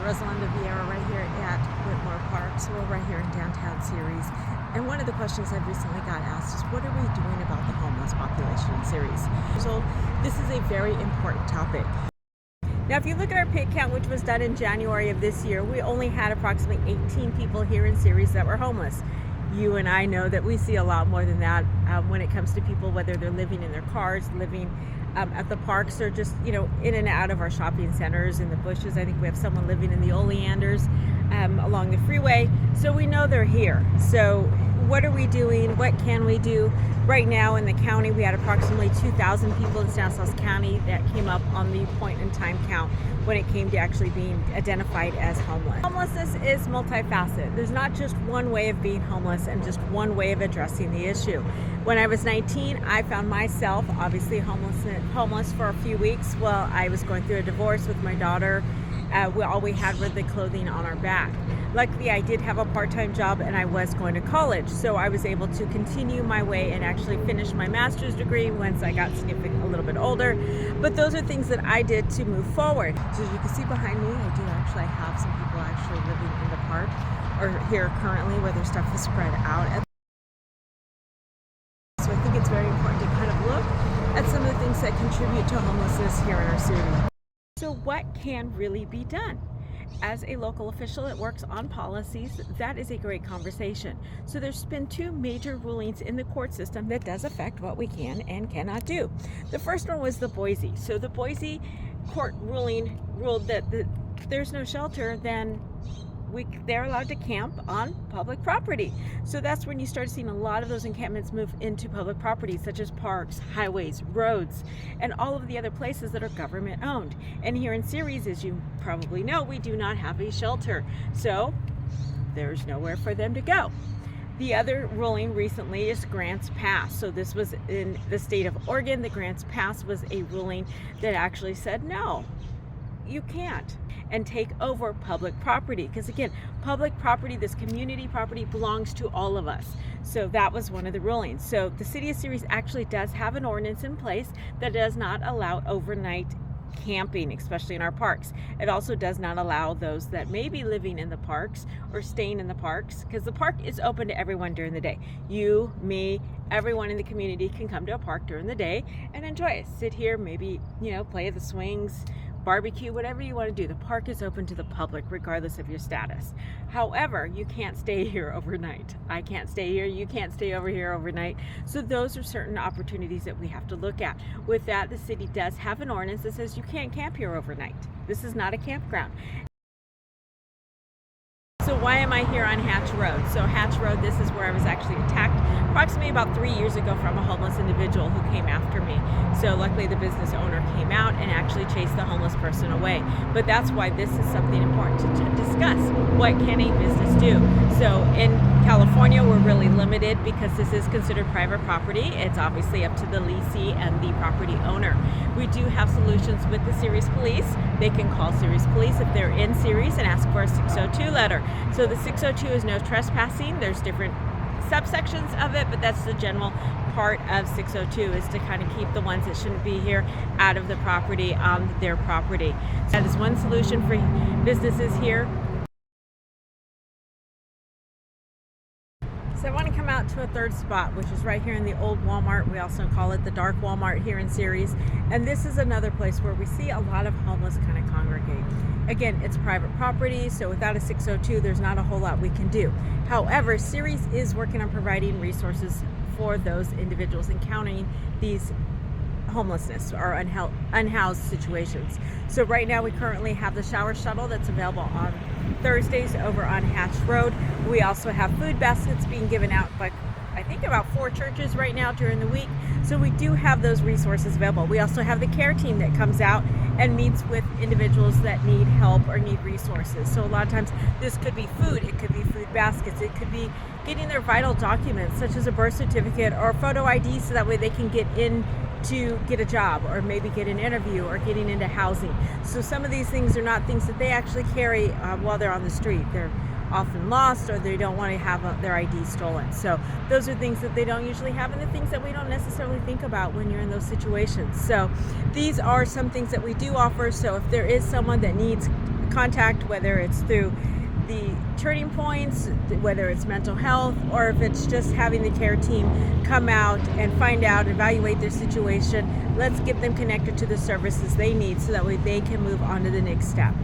Rosalanda Vieira right here at Whitmore Park. So we're right here in downtown Ceres. And one of the questions I've recently got asked is, what are we doing about the homeless population in Ceres? So this is a very important topic. Now, if you look at our pig count, which was done in January of this year, we only had approximately 18 people here in Ceres that were homeless. You and I know that we see a lot more than that when it comes to people, whether they're living in their cars, living at the parks, or just, in and out of our shopping centers, in the bushes. I think we have someone living in the oleanders along the freeway. So we know they're here. So what are we doing? What can we do? Right now in the county, we had approximately 2,000 people in Stanislaus County that came up on the point in time count when it came to actually being identified as homeless. Homelessness is multifaceted. There's not just one way of being homeless and just one way of addressing the issue. When I was 19, I found myself obviously homeless for a few weeks while I was going through a divorce with my daughter. All we had were the clothing on our back. Luckily, I did have a part-time job and I was going to college, so I was able to continue my way and actually finish my master's degree once I got a little bit older. But those are things that I did to move forward. So as you can see behind me, I do actually have some people actually living in the park or here currently where their stuff is spread out. So I think it's very important to kind of look at some of the things that contribute to homelessness here in our city. So what can really be done? As a local official that works on policies, that is a great conversation. So there's been two major rulings in the court system that does affect what we can and cannot do. The first one was the Boise. So the Boise court ruled that there's no shelter, then they're allowed to camp on public property. So that's when you start seeing a lot of those encampments move into public property, such as parks, highways, roads, and all of the other places that are government owned. And here in Ceres, as you probably know, we do not have a shelter. So there's nowhere for them to go. The other ruling recently is Grants Pass. So this was in the state of Oregon. The Grants Pass was a ruling that actually said, no, you can't, and take over public property. Because again, public property, this community property, belongs to all of us. So that was one of the rulings. So the city of Ceres actually does have an ordinance in place that does not allow overnight camping, especially in our parks. It also does not allow those that may be living in the parks or staying in the parks, because the park is open to everyone during the day. You, me, everyone in the community can come to a park during the day and enjoy it. Sit here, maybe, play at the swings, barbecue, whatever you want to do. The park is open to the public regardless of your status. However, you can't stay here overnight. I can't stay here, you can't stay over here overnight. So those are certain opportunities that we have to look at. With that, the city does have an ordinance that says you can't camp here overnight. This is not a campground. So why am I here on Hatch Road? So Hatch Road, this is where I was actually attacked approximately about 3 years ago from a homeless individual who came after me. So luckily the business owner came out and actually chased the homeless person away. But that's why this is something important to discuss. What can a business do? So in California, we're really limited because this is considered private property. It's obviously up to the leasee and the property owner. We do have solutions with the Ceres Police. They can call Ceres Police if they're in Ceres and ask for a 602 letter. So the 602 is no trespassing. There's different subsections of it, but that's the general part of 602, is to kind of keep the ones that shouldn't be here out of the property on their property. So that is one solution for businesses here. So I want to come out to a third spot, which is right here in the old Walmart. We also call it the dark Walmart here in Ceres. And this is another place where we see a lot of homeless kind of congregate. Again, it's private property, so without a 602, there's not a whole lot we can do. However, Ceres is working on providing resources for those individuals encountering these homelessness or unhoused situations. So right now we currently have the shower shuttle that's available on Thursdays over on Hatch Road. We also have food baskets being given out by I think about 4 churches right now during the week. So we do have those resources available. We also have the care team that comes out and meets with individuals that need help or need resources. So a lot of times this could be food, it could be food baskets, it could be getting their vital documents such as a birth certificate or a photo ID, so that way they can get in to get a job or maybe get an interview or getting into housing. So some of these things are not things that they actually carry while they're on the street. They're often lost, or they don't want to have their ID stolen. So those are things that they don't usually have, and the things that we don't necessarily think about when you're in those situations. So these are some things that we do offer. So if there is someone that needs contact, whether it's through the turning points, whether it's mental health, or if it's just having the care team come out and find out, evaluate their situation. Let's get them connected to the services they need so that way they can move on to the next step.